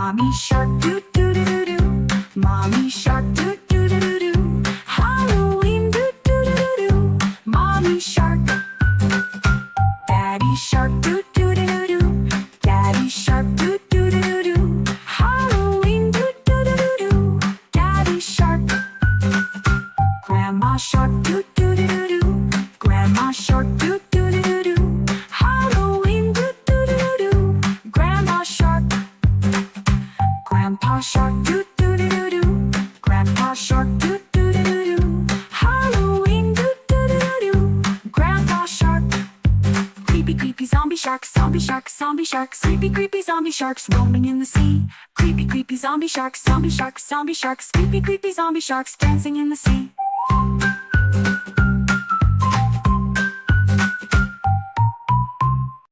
Mommy shark doo doo doo doo doo. Mommy shark doo doo doo doo doo. Halloween doo doo doo doo doo. Mommy shark. Daddy shark doo doo doo doo doo. Daddy shark doo doo doo doo doo. Halloween doo doo doo doo doo. Daddy shark. Grandma shark doo doo doo doo doo. Grandma shark doo doo doo doo doo. Halloween doo doo doo doo doo. Grandma shark. Grandpa shark doo doo doo doo doo. Grandpa shark doo doo doo doo doo. Halloween doo doo doo doo doo. Grandpa shark. Creepy creepy zombie sharks, zombie sharks, zombie sharks. Creepy creepy zombie sharks roaming in the sea. Creepy creepy zombie sharks, zombie sharks, zombie sharks. Creepy creepy zombie sharks dancing in the sea.